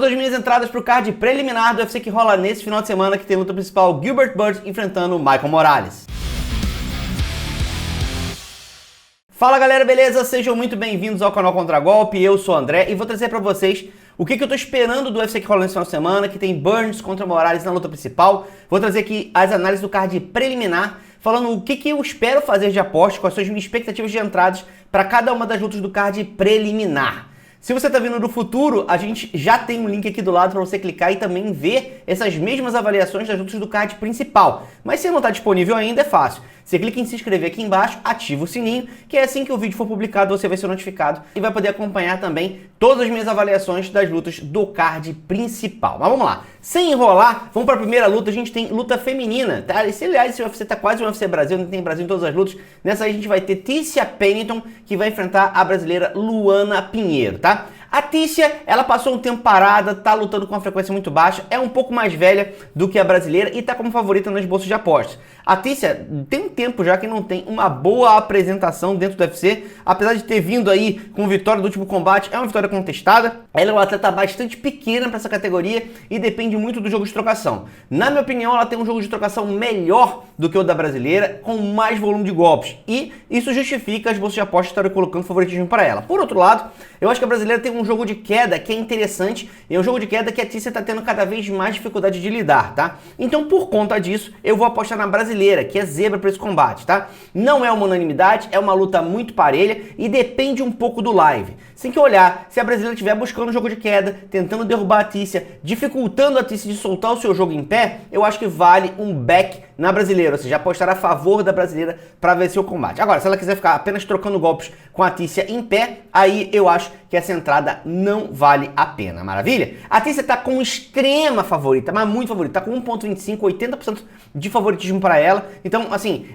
as minhas entradas para o card preliminar do UFC que rola nesse final de semana, que tem luta principal Gilbert Burns enfrentando Michael Morales. Fala galera, beleza? Sejam muito bem-vindos ao canal Contragolpe, eu sou o André e vou trazer para vocês o que eu tô esperando do UFC que rola nesse final de semana, que tem Burns contra Morales na luta principal. Vou trazer aqui as análises do card preliminar, falando o que eu espero fazer de aposta, quais são as minhas expectativas de entradas para cada uma das lutas do card preliminar. Se você está vindo do futuro, a gente já tem um link aqui do lado para você clicar e também ver essas mesmas avaliações das lutas do card principal. Mas se não está disponível ainda, é fácil. Você clica em se inscrever aqui embaixo, ativa o sininho, que é assim que o vídeo for publicado, você vai ser notificado e vai poder acompanhar também todas as minhas avaliações das lutas do card principal. Mas vamos lá, sem enrolar, vamos para a primeira luta. A gente tem luta feminina, tá? Aliás, esse UFC tá quase um UFC Brasil, não tem Brasil em todas as lutas. Nessa aí a gente vai ter Tícia Pennington, que vai enfrentar a brasileira Luana Pinheiro, tá? A Tícia, ela passou um tempo parada, tá lutando com uma frequência muito baixa, é um pouco mais velha do que a brasileira e tá como favorita nas bolsas de apostas. A Tícia tem um tempo já que não tem uma boa apresentação dentro do UFC, apesar de ter vindo aí com vitória do último combate, é uma vitória contestada. Ela é uma atleta bastante pequena para essa categoria e depende muito do jogo de trocação. Na minha opinião, ela tem um jogo de trocação melhor do que o da brasileira, com mais volume de golpes, e isso justifica as bolsas de apostas estarem colocando favoritismo para ela. Por outro lado, eu acho que a brasileira tem um jogo de queda que é interessante, e é um jogo de queda que a Tícia está tendo cada vez mais dificuldade de lidar, tá? Então, por conta disso, eu vou apostar na brasileira, que é zebra para esse combate, tá? Não é uma unanimidade, é uma luta muito parelha e depende um pouco do live. Você tem que olhar, se a brasileira estiver buscando um jogo de queda, tentando derrubar a Tícia, dificultando a Tícia de soltar o seu jogo em pé, eu acho que vale um back na brasileira, ou seja, apostar a favor da brasileira para vencer o combate. Agora, se ela quiser ficar apenas trocando golpes com a Tícia em pé, aí eu acho que essa entrada não vale a pena, maravilha? A Tícia tá com extrema favorita, mas muito favorita, tá com 1.25, 80% de favoritismo para ela, então, assim,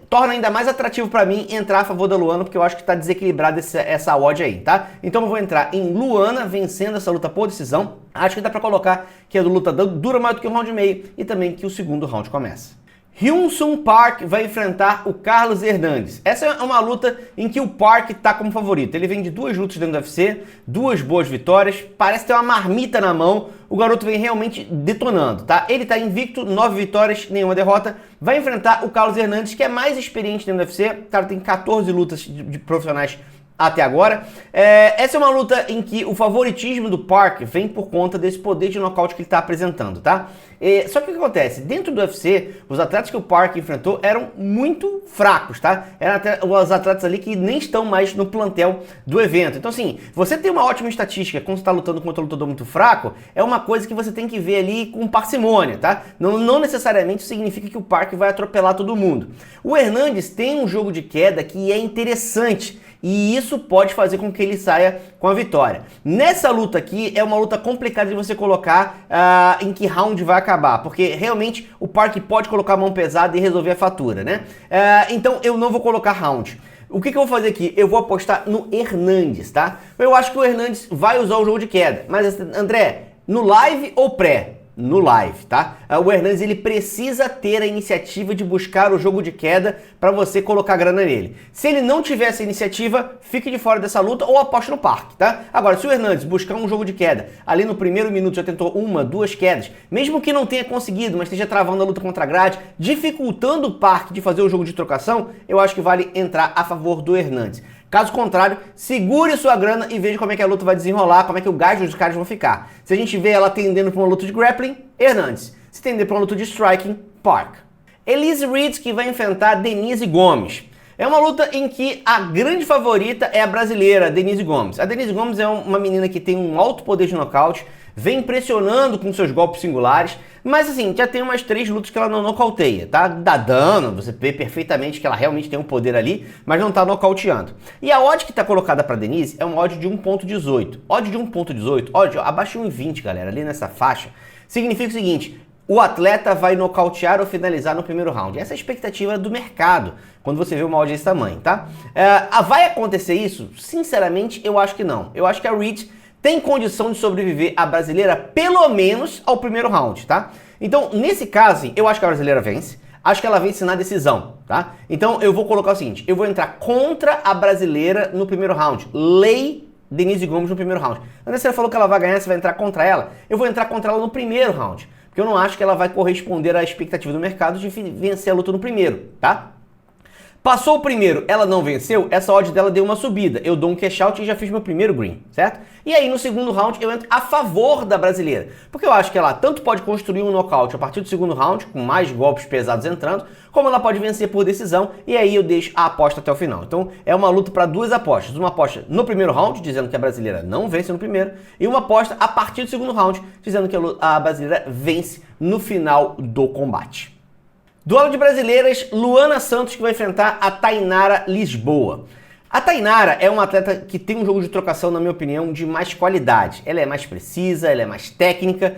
torna ainda mais atrativo para mim entrar a favor da Luana, porque eu acho que tá desequilibrada essa odd aí, tá? Então eu vou entrar em Luana vencendo essa luta por decisão. Acho que dá para colocar que a luta dura mais do que um round e meio e também que o segundo round começa. Hyun-Sung Park vai enfrentar o Carlos Hernandes. Essa é uma luta em que o Park está como favorito. Ele vem de duas lutas dentro do UFC, duas boas vitórias, parece ter uma marmita na mão. O garoto vem realmente detonando, tá? Ele tá invicto, 9 vitórias, nenhuma derrota. Vai enfrentar o Carlos Hernandes, que é mais experiente dentro do UFC. O cara tem 14 lutas de profissionais até agora. Essa é uma luta em que o favoritismo do Park vem por conta desse poder de nocaute que ele está apresentando, tá? Só que o que acontece? Dentro do UFC, os atletas que o Park enfrentou eram muito fracos, tá? Eram os atletas ali que nem estão mais no plantel do evento. Então, assim, você tem uma ótima estatística quando você está lutando contra um lutador muito fraco, é uma coisa que você tem que ver ali com parcimônia, tá? Não necessariamente significa que o Park vai atropelar todo mundo. O Hernandes tem um jogo de queda que é interessante, e isso pode fazer com que ele saia com a vitória. Nessa luta aqui, é uma luta complicada de você colocar em que round vai acabar, porque realmente o Park pode colocar a mão pesada e resolver a fatura, né? Então eu não vou colocar round. O que eu vou fazer aqui? Eu vou apostar no Hernandes, tá? Eu acho que o Hernandes vai usar o jogo de queda, mas André, no live ou pré? No live, tá? O Hernandes, ele precisa ter a iniciativa de buscar o jogo de queda para você colocar grana nele. Se ele não tiver essa iniciativa, fique de fora dessa luta ou aposte no Park, tá? Agora, se o Hernandes buscar um jogo de queda, ali no primeiro minuto já tentou uma, duas quedas, mesmo que não tenha conseguido, mas esteja travando a luta contra a grade, dificultando o Park de fazer o jogo de trocação, eu acho que vale entrar a favor do Hernandes. Caso contrário, segure sua grana e veja como é que a luta vai desenrolar, como é que o gás dos caras vão ficar. Se a gente vê ela tendendo para uma luta de grappling, Hernandes. Se tender para uma luta de striking, Park. Elise Reed, que vai enfrentar Denise Gomes. É uma luta em que a grande favorita é a brasileira, Denise Gomes. A Denise Gomes é uma menina que tem um alto poder de nocaute, vem impressionando com seus golpes singulares, mas assim, já tem umas 3 lutas que ela não nocauteia, tá? Dá dano, você vê perfeitamente que ela realmente tem um poder ali, mas não tá nocauteando. E a odd que tá colocada pra Denise é uma odd de 1.18. Odd de 1.18, odd abaixo de 1.20, galera, ali nessa faixa, significa o seguinte: o atleta vai nocautear ou finalizar no primeiro round. Essa é a expectativa do mercado, quando você vê uma odd desse tamanho, tá? Vai acontecer isso? Sinceramente, eu acho que não. Eu acho que a Reed tem condição de sobreviver a brasileira pelo menos ao primeiro round, tá? Então, nesse caso, eu acho que a brasileira vence. Acho que ela vence na decisão, tá? Então, eu vou colocar o seguinte: eu vou entrar contra a brasileira no primeiro round. Lay Denise Gomes no primeiro round. Andressa falou que ela vai ganhar, você vai entrar contra ela. Eu vou entrar contra ela no primeiro round, porque eu não acho que ela vai corresponder à expectativa do mercado de vencer a luta no primeiro, tá? Passou o primeiro, ela não venceu, essa odd dela deu uma subida. Eu dou um cash out e já fiz meu primeiro green, certo? E aí no segundo round eu entro a favor da brasileira, porque eu acho que ela tanto pode construir um nocaute a partir do segundo round, com mais golpes pesados entrando, como ela pode vencer por decisão, e aí eu deixo a aposta até o final. Então é uma luta para duas apostas. Uma aposta no primeiro round, dizendo que a brasileira não vence no primeiro, e uma aposta a partir do segundo round, dizendo que a brasileira vence no final do combate. Duelo de brasileiras, Luana Santos que vai enfrentar a Tainara Lisboa. A Tainara é uma atleta que tem um jogo de trocação, na minha opinião, de mais qualidade. Ela é mais precisa, ela é mais técnica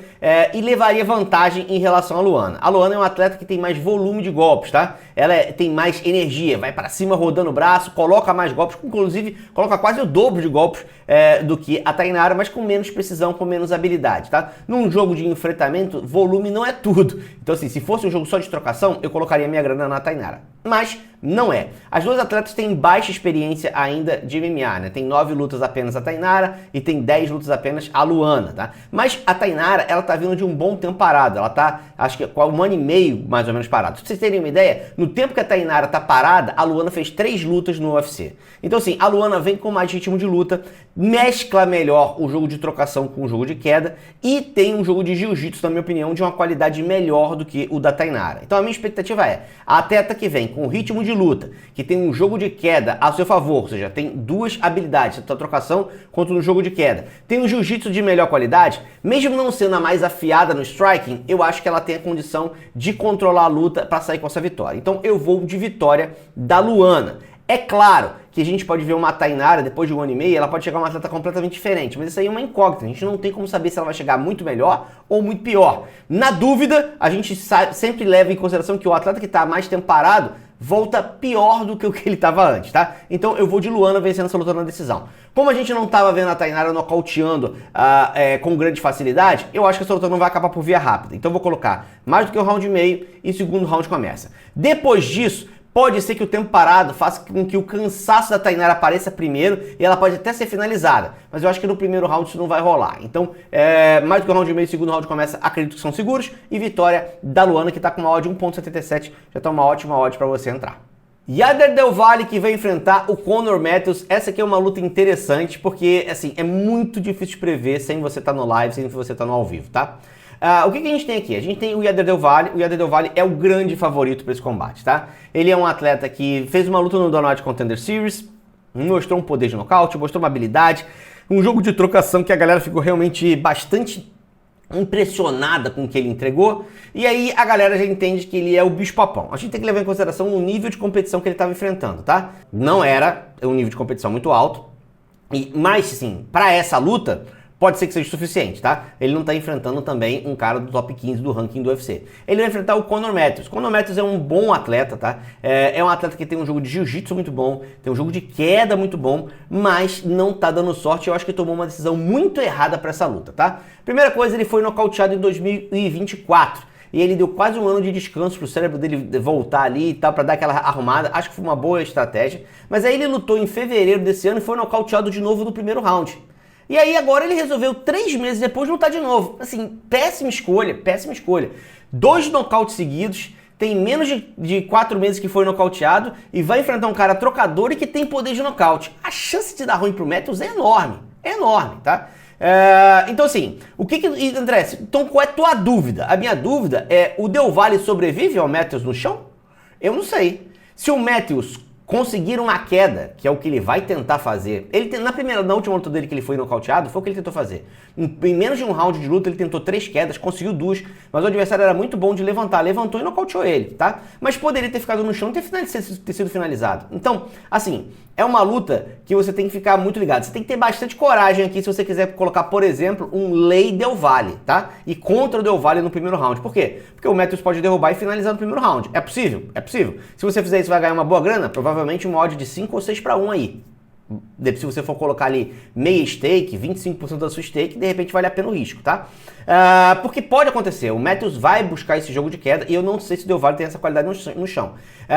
e levaria vantagem em relação à Luana. A Luana é uma atleta que tem mais volume de golpes, tá? Ela tem mais energia, vai pra cima rodando o braço, coloca mais golpes, inclusive coloca quase o dobro de golpes do que a Tainara, mas com menos precisão, com menos habilidade, tá? Num jogo de enfrentamento, volume não é tudo. Então assim, se fosse um jogo só de trocação, eu colocaria minha grana na Tainara. Mas não é. As duas atletas têm baixa experiência ainda de MMA, né? Tem 9 lutas apenas a Tainara e tem 10 lutas apenas a Luana, tá? Mas a Tainara, ela tá vindo de um bom tempo parada. Ela tá, acho que, com 1 ano e meio, mais ou menos, parada. Pra vocês terem uma ideia, no tempo que a Tainara tá parada, a Luana fez 3 lutas no UFC. Então, assim, a Luana vem com mais ritmo de luta, mescla melhor o jogo de trocação com o jogo de queda e tem um jogo de jiu-jitsu, na minha opinião, de uma qualidade melhor do que o da Tainara. Então, a minha expectativa é a atleta que vem com ritmo de luta, que tem um jogo de queda a seu favor, ou seja, tem duas habilidades, tanto a trocação quanto no jogo de queda. Tem um jiu-jitsu de melhor qualidade, mesmo não sendo a mais afiada no striking, eu acho que ela tem a condição de controlar a luta para sair com essa vitória. Então eu vou de vitória da Luana. É claro que a gente pode ver uma Tainara, depois de 1 ano e meio, ela pode chegar uma atleta completamente diferente, mas isso aí é uma incógnita, a gente não tem como saber se ela vai chegar muito melhor ou muito pior. Na dúvida, a gente sempre leva em consideração que o atleta que está mais tempo parado volta pior do que o que ele estava antes, tá? Então eu vou de Luana vencendo essa luta na decisão. Como a gente não estava vendo a Tainara nocauteando com grande facilidade, eu acho que essa luta não vai acabar por via rápida. Então eu vou colocar mais do que 1 round e meio e o segundo round começa. Depois disso, pode ser que o tempo parado faça com que o cansaço da Tainara apareça primeiro e ela pode até ser finalizada. Mas eu acho que no primeiro round isso não vai rolar. Então, mais do que 1 round e meio, o segundo round começa, acredito que são seguros. E vitória da Luana, que está com uma odd de 1.77. Já está uma ótima odd para você entrar. Yader Del Valle que vai enfrentar o Conor Matthews. Essa aqui é uma luta interessante porque, assim, é muito difícil de prever sem você estar no live, sem você estar no ao vivo, tá? O que a gente tem aqui? A gente tem o Yader Del Valle. O Yader Del Valle é o grande favorito para esse combate, tá? Ele é um atleta que fez uma luta no Donald Contender Series, mostrou um poder de nocaute, mostrou uma habilidade, um jogo de trocação que a galera ficou realmente bastante impressionada com o que ele entregou, e aí a galera já entende que ele é o bicho-papão. A gente tem que levar em consideração o nível de competição que ele estava enfrentando, tá? Não era um nível de competição muito alto, mas sim, para essa luta, pode ser que seja suficiente, tá? Ele não tá enfrentando também um cara do top 15 do ranking do UFC. Ele vai enfrentar o Conor Matthews. Conor Matthews é um bom atleta, tá? É um atleta que tem um jogo de jiu-jitsu muito bom, tem um jogo de queda muito bom, mas não tá dando sorte. Eu acho que tomou uma decisão muito errada para essa luta, tá? Primeira coisa, ele foi nocauteado em 2024. E ele deu quase 1 ano de descanso pro cérebro dele voltar ali e tal, pra dar aquela arrumada. Acho que foi uma boa estratégia. Mas aí ele lutou em fevereiro desse ano e foi nocauteado de novo no primeiro round. E aí agora ele resolveu 3 meses depois lutar de novo. Assim, péssima escolha, péssima escolha. 2 nocautes seguidos, tem menos de 4 meses que foi nocauteado e vai enfrentar um cara trocador e que tem poder de nocaute. A chance de dar ruim pro Matthews é enorme, tá? Então assim, André, então qual é a tua dúvida? A minha dúvida é, o Del Valle sobrevive ao Matthews no chão? Eu não sei. Se o Matthews conseguir uma queda, que é o que ele vai tentar fazer. Na última luta dele que ele foi nocauteado, foi o que ele tentou fazer. Em menos de 1 round de luta, ele tentou 3 quedas, conseguiu 2, mas o adversário era muito bom de levantar. Levantou e nocauteou ele, tá? Mas poderia ter ficado no chão e ter sido finalizado. Então, assim, é uma luta que você tem que ficar muito ligado. Você tem que ter bastante coragem aqui se você quiser colocar, por exemplo, um Lei Del Valle, tá? E contra o Del Valle no primeiro round. Por quê? Porque o Matthews pode derrubar e finalizar no primeiro round. É possível? É possível. Se você fizer isso, vai ganhar uma boa grana? Provavelmente uma odd de 5 ou 6 para 1 aí. Se você for colocar ali meia stake, 25% da sua stake, de repente vale a pena o risco, tá? Porque pode acontecer, o Matthews vai buscar esse jogo de queda e eu não sei se o Del Valle tem essa qualidade no chão.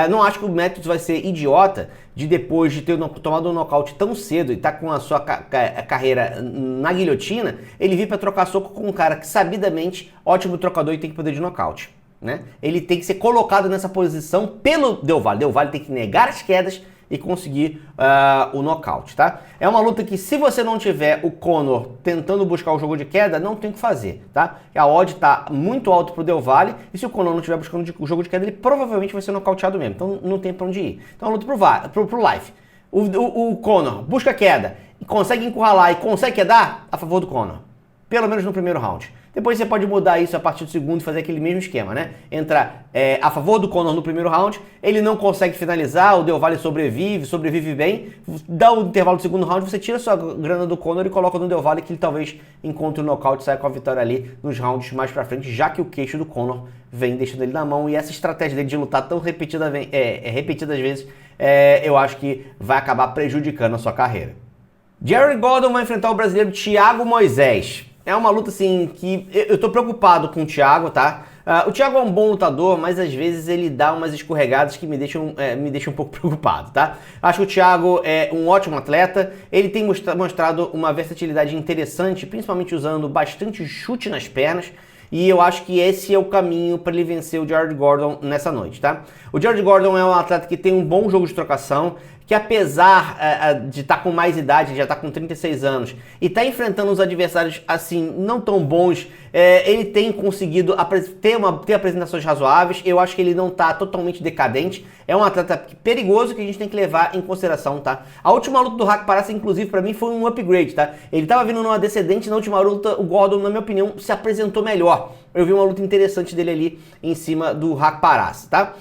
Não acho que o Matthews vai ser idiota de depois de ter tomado um nocaute tão cedo e tá com a sua carreira na guilhotina, ele vir para trocar soco com um cara que sabidamente ótimo trocador e tem poder de nocaute, né? Ele tem que ser colocado nessa posição pelo Del Valle. Del Valle tem que negar as quedas e conseguir o nocaute, tá? É uma luta que, se você não tiver o Conor tentando buscar o jogo de queda, não tem o que fazer, tá? A odd tá muito alto pro Del Valle, e se o Conor não estiver buscando o jogo de queda, ele provavelmente vai ser nocauteado mesmo, então não tem pra onde ir. Então é uma luta pro life. O Conor busca queda, e consegue encurralar e consegue quedar, a favor do Conor. Pelo menos no primeiro round. Depois você pode mudar isso a partir do segundo e fazer aquele mesmo esquema, né? Entra a favor do Conor no primeiro round, ele não consegue finalizar, o Del Valle sobrevive bem, dá o intervalo do segundo round, você tira sua grana do Conor e coloca no Del Valle, que ele talvez encontre o nocaute e saia com a vitória ali nos rounds mais pra frente, já que o queixo do Conor vem deixando ele na mão, e essa estratégia dele de lutar tão repetidas vezes, eu acho que vai acabar prejudicando a sua carreira. Jared Gordon vai enfrentar o brasileiro Thiago Moisés. É uma luta, assim, que eu tô preocupado com o Thiago, tá? O Thiago é um bom lutador, mas às vezes ele dá umas escorregadas que me deixam um pouco preocupado, tá? Acho que o Thiago é um ótimo atleta, ele tem mostrado uma versatilidade interessante, principalmente usando bastante chute nas pernas, e eu acho que esse é o caminho para ele vencer o Jared Gordon nessa noite, tá? O Jared Gordon é um atleta que tem um bom jogo de trocação, que apesar de estar com mais idade, já está com 36 anos, e está enfrentando os adversários assim, não tão bons, ele tem conseguido ter apresentações razoáveis. Eu acho que ele não está totalmente decadente, é um atleta perigoso que a gente tem que levar em consideração, tá? A última luta do Haq Parasa, inclusive, para mim foi um upgrade, tá? Ele estava vindo numa descendente, na última luta o Gordon, na minha opinião, se apresentou melhor. Eu vi uma luta interessante dele ali em cima do Haq Parasa, tá?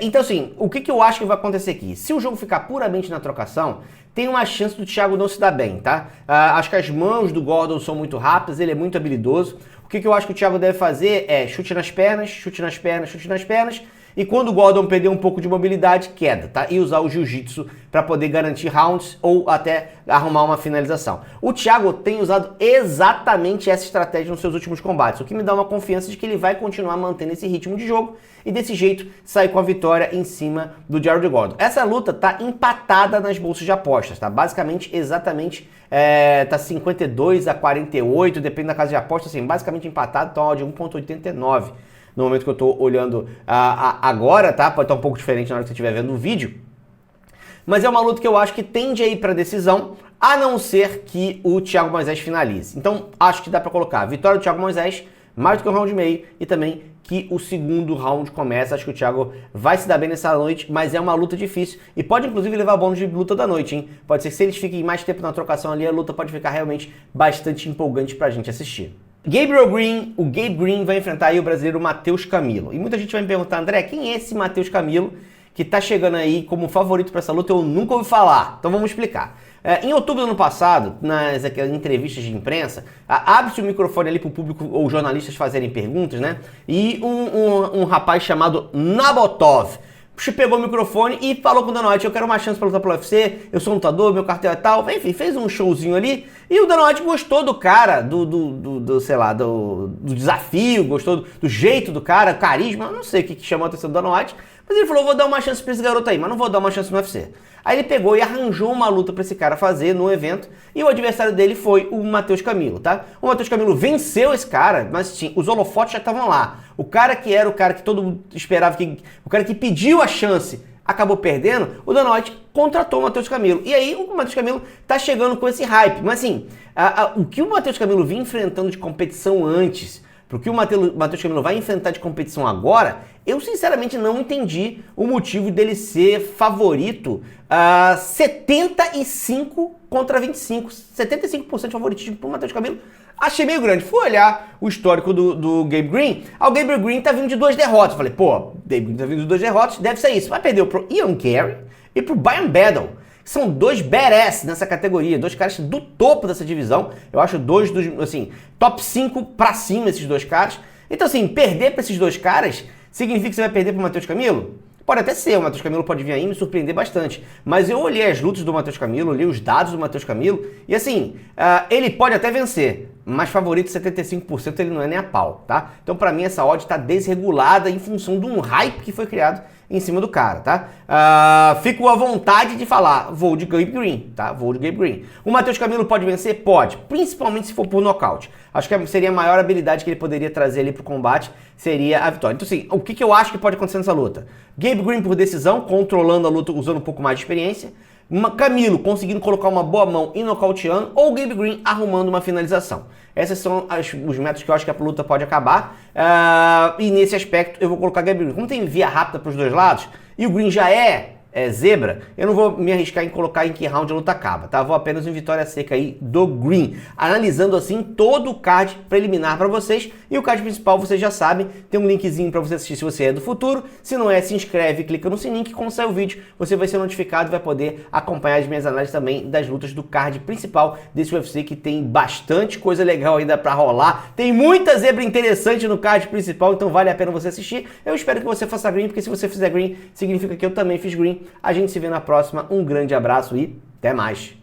Então, assim, o que eu acho que vai acontecer aqui? Se o jogo ficar puramente na trocação, tem uma chance do Thiago não se dar bem, tá? Acho que as mãos do Gordon são muito rápidas, ele é muito habilidoso. O que eu acho que o Thiago deve fazer é chute nas pernas, chute nas pernas, chute nas pernas, e quando o Gordon perder um pouco de mobilidade, queda, tá? E usar o jiu-jitsu para poder garantir rounds ou até arrumar uma finalização. O Thiago tem usado exatamente essa estratégia nos seus últimos combates, o que me dá uma confiança de que ele vai continuar mantendo esse ritmo de jogo e desse jeito sair com a vitória em cima do Jared Gordon. Essa luta tá empatada nas bolsas de apostas, tá? Basicamente, exatamente, tá 52-48, depende da casa de apostas, assim, basicamente empatado, então de 1,89. No momento que eu tô olhando agora, tá? Pode estar um pouco diferente na hora que você estiver vendo o vídeo. Mas é uma luta que eu acho que tende a ir para decisão, a não ser que o Thiago Moisés finalize. Então, acho que dá para colocar a vitória do Thiago Moisés, mais do que um round e meio, e também que o segundo round começa. Acho que o Thiago vai se dar bem nessa noite, mas é uma luta difícil. E pode, inclusive, levar bônus de luta da noite, hein? Pode ser que se eles fiquem mais tempo na trocação ali, a luta pode ficar realmente bastante empolgante pra gente assistir. O Gabe Green vai enfrentar aí o brasileiro Matheus Camilo. E muita gente vai me perguntar, André, quem é esse Matheus Camilo que tá chegando aí como favorito para essa luta? Eu nunca ouvi falar, então vamos explicar. Em outubro do ano passado, nas entrevistas de imprensa, abre-se o microfone ali para o público ou jornalistas fazerem perguntas, né? E um rapaz chamado Nabotov pegou o microfone e falou com o Dana White: eu quero uma chance para lutar pelo UFC, eu sou um lutador, meu cartel é tal. Enfim, fez um showzinho ali e o Dana White gostou do cara, do desafio, gostou do jeito do cara, carisma, não sei o que chamou a atenção do Dana White, mas ele falou: vou dar uma chance para esse garoto aí, mas não vou dar uma chance no UFC. Aí ele pegou e arranjou uma luta para esse cara fazer no evento, e o adversário dele foi o Matheus Camilo, tá? O Matheus Camilo venceu esse cara, mas os holofotes já estavam lá. O cara que era o cara que todo mundo esperava, o cara que pediu a chance, acabou perdendo. O Dana White contratou o Matheus Camilo. E aí o Matheus Camilo tá chegando com esse hype. Mas assim, o que o Matheus Camilo vinha enfrentando de competição antes, porque o Matheus Camilo vai enfrentar de competição agora, eu sinceramente não entendi o motivo dele ser favorito 75 contra 25. 75% de favoritismo pro Matheus Camilo. Achei meio grande. Fui olhar o histórico do Gabe Green. O Gabe Green tá vindo de 2 derrotas. Falei, pô, o Gabe Green tá vindo de 2 derrotas, deve ser isso. Vai perder pro Ian Gary e pro Brian Battle. São 2 badass nessa categoria, 2 caras do topo dessa divisão. Eu acho 2 dos, assim, top 5 pra cima esses 2 caras. Então, assim, perder pra esses 2 caras significa que você vai perder pro Matheus Camilo? Pode até ser, o Matheus Camilo pode vir aí e me surpreender bastante. Mas eu olhei as lutas do Matheus Camilo, olhei os dados do Matheus Camilo, e assim, ele pode até vencer, mas favorito 75% ele não é nem a pau, tá? Então pra mim essa odd tá desregulada em função de um hype que foi criado em cima do cara, tá? Fico à vontade de falar, vou de Gabe Green, tá? Vou de Gabe Green. O Matheus Camilo pode vencer? Pode, principalmente se for por nocaute. Acho que seria a maior habilidade que ele poderia trazer ali pro combate, seria a vitória. Então assim, o que eu acho que pode acontecer nessa luta? Gabe Green por decisão, controlando a luta, usando um pouco mais de experiência. Camilo conseguindo colocar uma boa mão e nocauteando, ou Gabe Green arrumando uma finalização. Esses são os métodos que eu acho que a luta pode acabar. E nesse aspecto eu vou colocar Gabe Green. Como tem via rápida para os dois lados, e o Green já é zebra, eu não vou me arriscar em colocar em que round a luta acaba, tá? Vou apenas em vitória seca aí do Green, analisando assim todo o card preliminar para vocês, e o card principal vocês já sabem, tem um linkzinho para você assistir se você é do futuro, se não é, se inscreve, clica no sininho que quando sair o vídeo você vai ser notificado e vai poder acompanhar as minhas análises também das lutas do card principal desse UFC, que tem bastante coisa legal ainda para rolar, tem muita zebra interessante no card principal, então vale a pena você assistir. Eu espero que você faça Green, porque se você fizer Green, significa que eu também fiz Green. A gente se vê na próxima, um grande abraço e até mais!